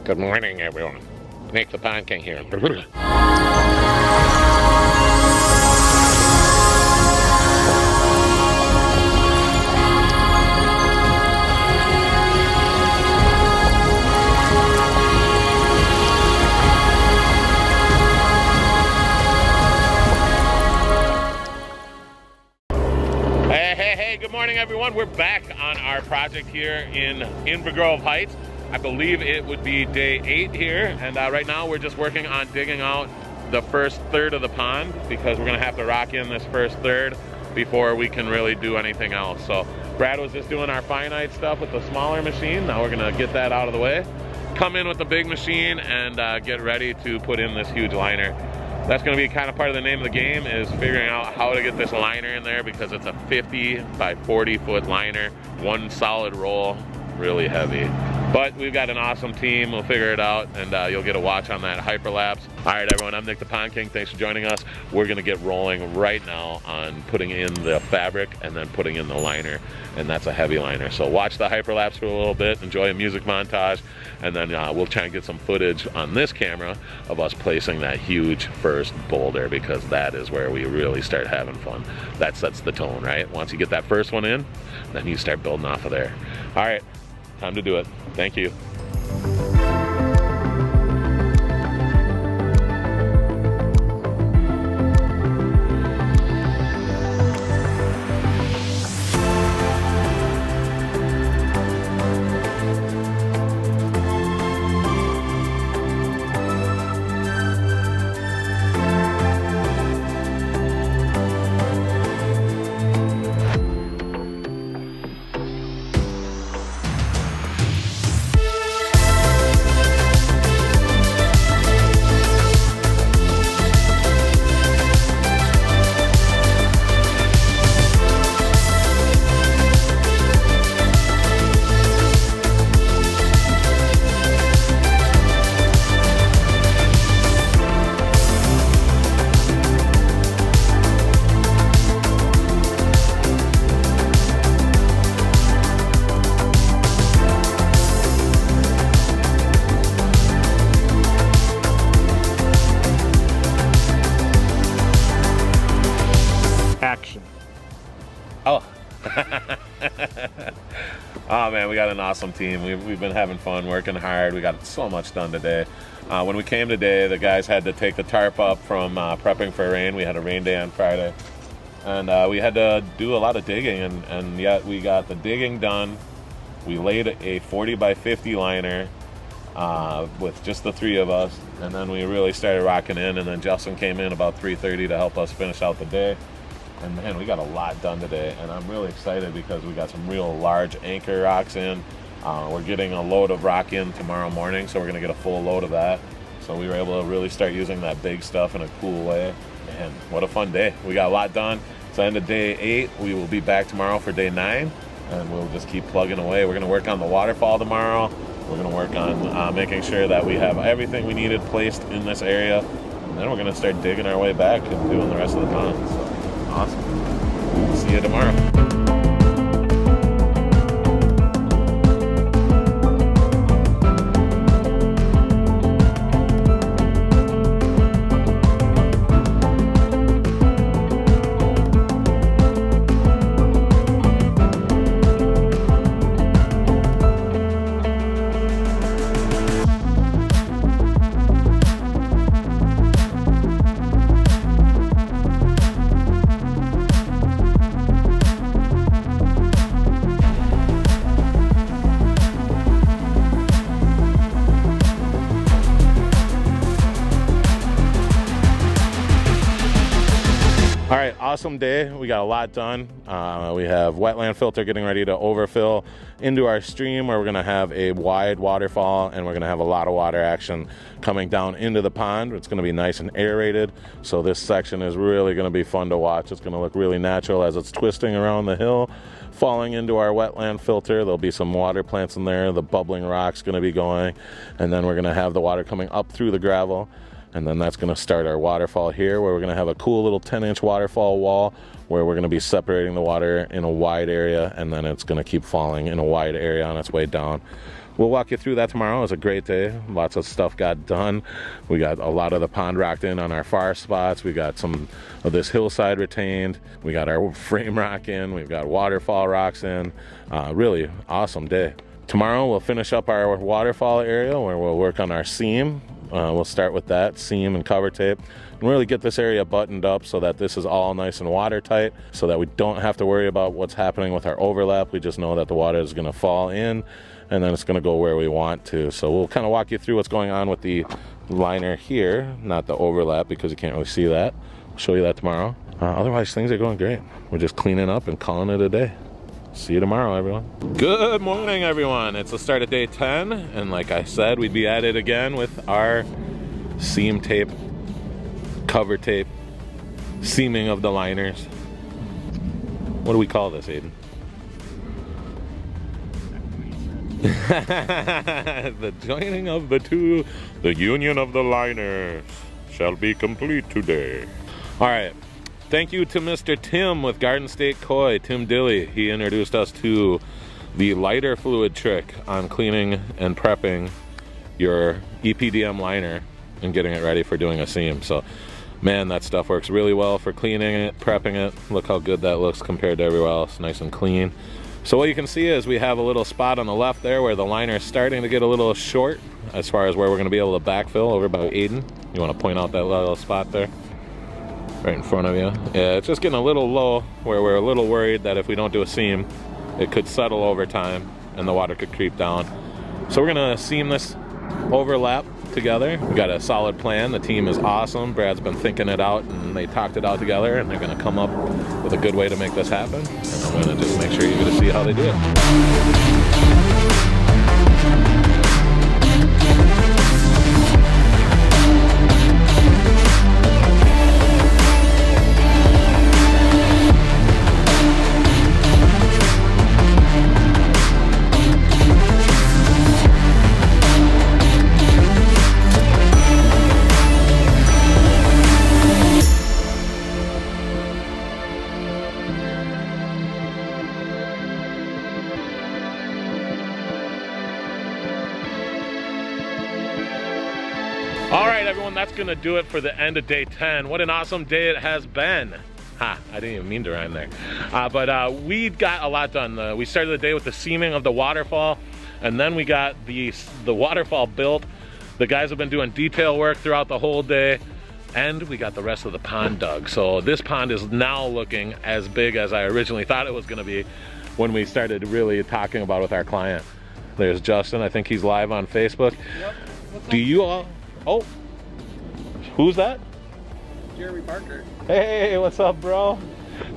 Good morning, everyone. Nick the Pond King here. Hey, good morning, everyone. We're back on our project here in Inver Heights. I believe it would be day 8 here, and right now we're just working on digging out the first third of the pond because we're gonna have to rock in this first third before we can really do anything else. So Brad was just doing our finite stuff with the smaller machine. Now we're gonna get that out of the way, come in with the big machine, and get ready to put in this huge liner. That's gonna be kind of part of the name of the game, is figuring out how to get this liner in there because it's a 50 by 40 foot liner, one solid roll, really heavy. But we've got an awesome team. We'll figure it out, and you'll get a watch on that hyperlapse. All right, everyone, I'm Nick the Pond King. Thanks for joining us. We're gonna get rolling right now on putting in the fabric and then putting in the liner, and that's a heavy liner. So watch the hyperlapse for a little bit, enjoy a music montage, and then we'll try and get some footage on this camera of us placing that huge first boulder, because that is where we really start having fun. That sets the tone, right? Once you get that first one in, then you start building off of there. All right. Time to do it. Thank you. Action. Oh. Oh man, we got an awesome team. We've been having fun, working hard. We got so much done today. When we came today, the guys had to take the tarp up from prepping for rain. We had a rain day on Friday. And we had to do a lot of digging, and yet we got the digging done. We laid a 40 by 50 liner with just the 3 of us, and then we really started rocking in, and then Justin came in about 3:30 to help us finish out the day. And man, we got a lot done today, and I'm really excited because we got some real large anchor rocks in. We're getting a load of rock in tomorrow morning, so we're gonna get a full load of that. So we were able to really start using that big stuff in a cool way. And what a fun day. We got a lot done. So end of day 8, we will be back tomorrow for day 9, and we'll just keep plugging away. We're gonna work on the waterfall tomorrow. We're gonna work on making sure that we have everything we needed placed in this area. And then we're gonna start digging our way back and doing the rest of the pond. So, awesome. See you tomorrow. All right, awesome day. We got a lot done. We have wetland filter getting ready to overfill into our stream, where we're gonna have a wide waterfall, and we're gonna have a lot of water action coming down into the pond. It's gonna be nice and aerated. So this section is really gonna be fun to watch. It's gonna look really natural as it's twisting around the hill, falling into our wetland filter. There'll be some water plants in there. The bubbling rock's gonna be going, and then we're gonna have the water coming up through the gravel. And then that's going to start our waterfall here, where we're going to have a cool little 10-inch waterfall wall where we're going to be separating the water in a wide area, and then it's going to keep falling in a wide area on its way down. we'll walk you through that tomorrow. It was a great day. Lots of stuff got done. We got a lot of the pond rocked in on our far spots. We got some of this hillside retained. We got our frame rock in. We've got waterfall rocks in. Really awesome day. Tomorrow we'll finish up our waterfall area where we'll work on our seam. We'll start with that, seam and cover tape, and really get this area buttoned up so that this is all nice and watertight, so that we don't have to worry about what's happening with our overlap. We just know that the water is going to fall in and then it's going to go where we want to. So we'll kind of walk you through what's going on with the liner here, not the overlap because you can't really see that. I'll show you that tomorrow. Otherwise, things are going great. We're just cleaning up and calling it a day. See you tomorrow, everyone. Good morning, everyone. It's the start of day 10, and like I said, we'd be at it again with our seam tape, cover tape, seaming of the liners. What do we call this, Aiden? The joining of the two, the union of the liners shall be complete today. All right. Thank you to Mr. Tim with Garden State Koi, Tim Dilly. He introduced us to the lighter fluid trick on cleaning and prepping your EPDM liner and getting it ready for doing a seam. So, man, that stuff works really well for cleaning it, prepping it. Look how good that looks compared to everywhere else, nice and clean. So what you can see is we have a little spot on the left there where the liner is starting to get a little short as far as where we're gonna be able to backfill over by Aiden. You wanna point out that little spot there? Right in front of you. Yeah, it's just getting a little low where we're a little worried that if we don't do a seam, it could settle over time and the water could creep down. So we're gonna seam this overlap together. We got a solid plan. The team is awesome. Brad's been thinking it out and they talked it out together and they're gonna come up with a good way to make this happen. And I'm gonna just make sure you're gonna see how they do it. All right, everyone, that's gonna do it for the end of day 10. What an awesome day it has been. Ha, I didn't even mean to rhyme there. But we got a lot done. We started the day with the seaming of the waterfall, and then we got the waterfall built. The guys have been doing detail work throughout the whole day, and we got the rest of the pond dug. So this pond is now looking as big as I originally thought it was gonna be when we started really talking about it with our client. There's Justin, I think he's live on Facebook. Yep. Do you all, oh, who's that? Jeremy Parker. Hey, what's up, bro?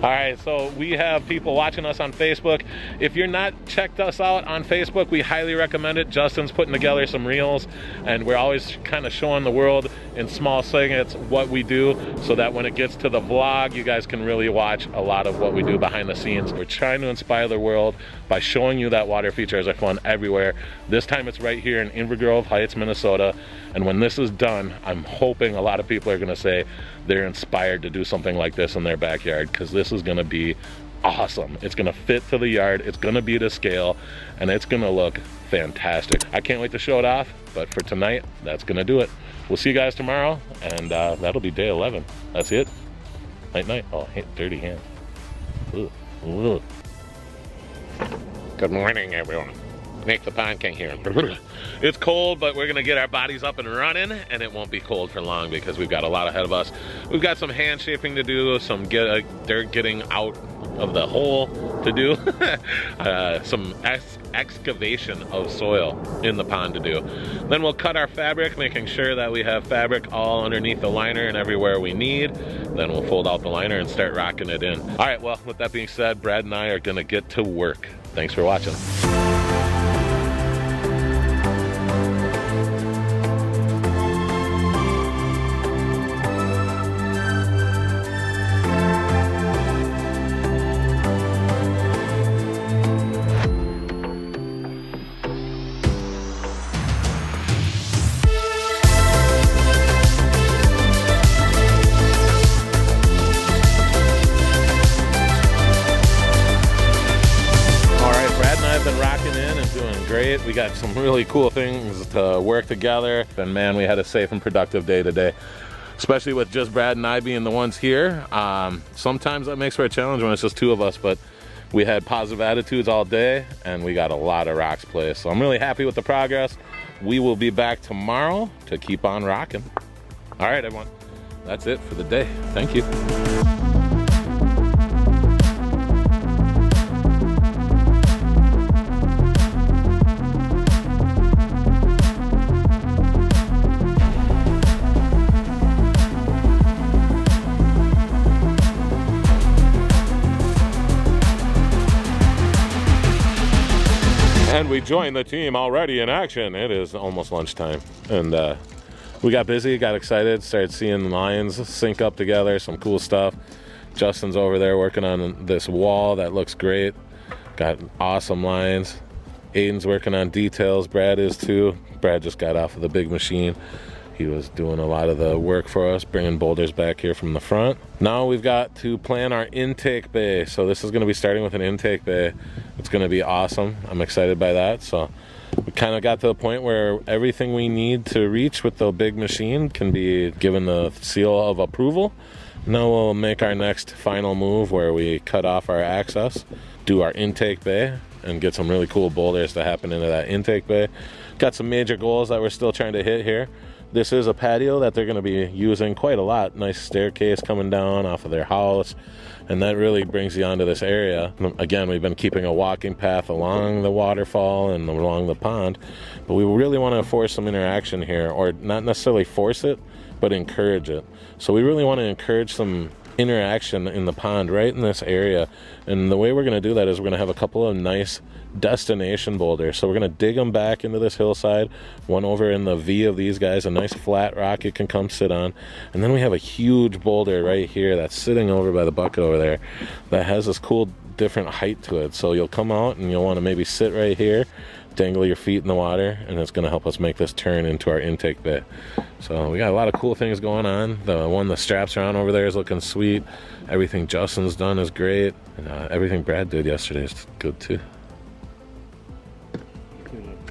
All right, so we have people watching us on Facebook. If you're not checked us out on Facebook, we highly recommend it. Justin's putting together some reels, and we're always kind of showing the world in small segments what we do, so that when it gets to the vlog, you guys can really watch a lot of what we do behind the scenes. We're trying to inspire the world by showing you that water features are fun everywhere. This time it's right here in Inver Heights, Minnesota. And when this is done, I'm hoping a lot of people are gonna say they're inspired to do something like this in their backyard, because this is gonna be awesome. It's gonna fit to the yard, it's gonna be to scale, and it's gonna look fantastic. I can't wait to show it off, but for tonight, that's gonna do it. We'll see you guys tomorrow, and that'll be day 11. That's it. Night, night. Oh, dirty hands. Ugh. Ugh. Good morning, everyone. Nick the Pond King here. It's cold, but we're gonna get our bodies up and running, and it won't be cold for long because we've got a lot ahead of us. We've got some hand shaping to do, some dirt getting out of the hole to do, some excavation of soil in the pond to do. Then we'll cut our fabric, making sure that we have fabric all underneath the liner and everywhere we need. Then we'll fold out the liner and start rocking it in. All right, well, with that being said, Brad and I are gonna get to work. Thanks for watching. got some really cool things to work together. And man, we had a safe and productive day today, especially with just Brad and I being the ones here. Sometimes that makes for a challenge when it's just two of us, but we had positive attitudes all day and we got a lot of rocks placed. So I'm really happy with the progress. We will be back tomorrow to keep on rocking. All right, everyone, that's it for the day. Thank you. And we joined the team already in action. It is almost lunchtime. And we got busy, got excited, started seeing lines sync up together, some cool stuff. Justin's over there working on this wall that looks great. Got awesome lines. Aiden's working on details, Brad is too. Brad just got off of the big machine. He was doing a lot of the work for us, bringing boulders back here from the front. Now we've got to plan our intake bay. So this is gonna be starting with an intake bay. It's gonna be awesome. I'm excited by that. So we kind of got to the point where everything we need to reach with the big machine can be given the seal of approval. Now we'll make our next final move where we cut off our access, do our intake bay, and get some really cool boulders to happen into that intake bay. Got some major goals that we're still trying to hit here. This is a patio that they're going to be using quite a lot. Nice staircase coming down off of their house, and that really brings you onto this area. Again, we've been keeping a walking path along the waterfall and along the pond, but we really want to force some interaction here, or not necessarily force it, but encourage it. So we really want to encourage some interaction in the pond right in this area, and the way we're going to do that is we're going to have a couple of nice destination boulders. So we're going to dig them back into this hillside, one over in the V of these guys, a nice flat rock you can come sit on, and then we have a huge boulder right here that's sitting over by the bucket over there that has this cool different height to it. So you'll come out and you'll want to maybe sit right here, dangle your feet in the water, and it's going to help us make this turn into our intake bit. So we got a lot of cool things going on. The one the straps are on over there is looking sweet. Everything Justin's done is great, and everything Brad did yesterday is good too. You're welcome.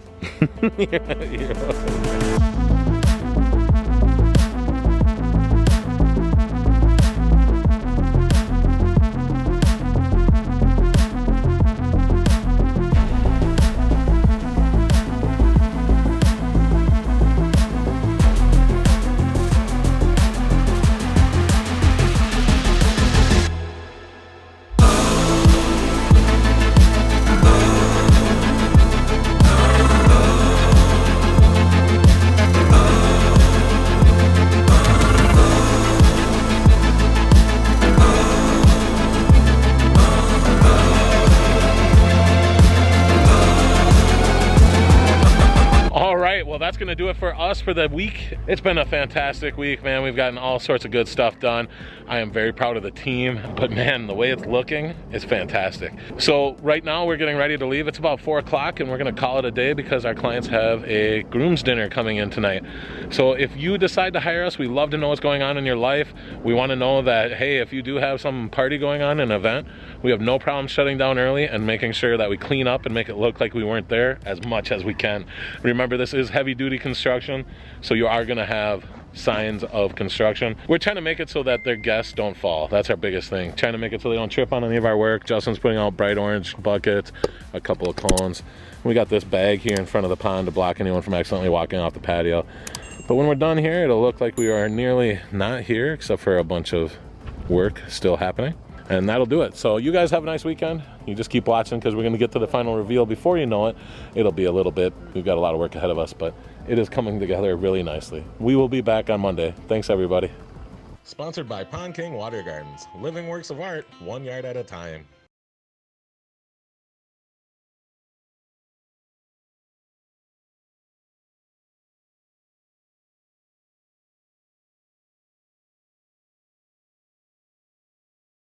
Well, that's gonna do it for us for the week. It's been a fantastic week, man. We've gotten all sorts of good stuff done. I am very proud of the team, but man, the way it's looking is fantastic. So right now we're getting ready to leave. It's about 4 o'clock and we're gonna call it a day because our clients have a groom's dinner coming in tonight. So if you decide to hire us, we love to know what's going on in your life. We wanna know that, hey, if you do have some party going on, an event, we have no problem shutting down early and making sure that we clean up and make it look like we weren't there as much as we can. Remember, this is heavy duty construction, so you are gonna have signs of construction. We're trying to make it so that their guests don't fall. That's our biggest thing. Trying to make it so they don't trip on any of our work. Justin's putting out bright orange buckets, a couple of cones. We got this bag here in front of the pond to block anyone from accidentally walking off the patio. But when we're done here, it'll look like we are nearly not here, except for a bunch of work still happening. And that'll do it. So you guys have a nice weekend. You just keep watching because we're going to get to the final reveal. Before you know it, it'll be a little bit. We've got a lot of work ahead of us, but it is coming together really nicely. We will be back on Monday. Thanks, everybody. Sponsored by Pond King Water Gardens. Living works of art, 1 yard at a time.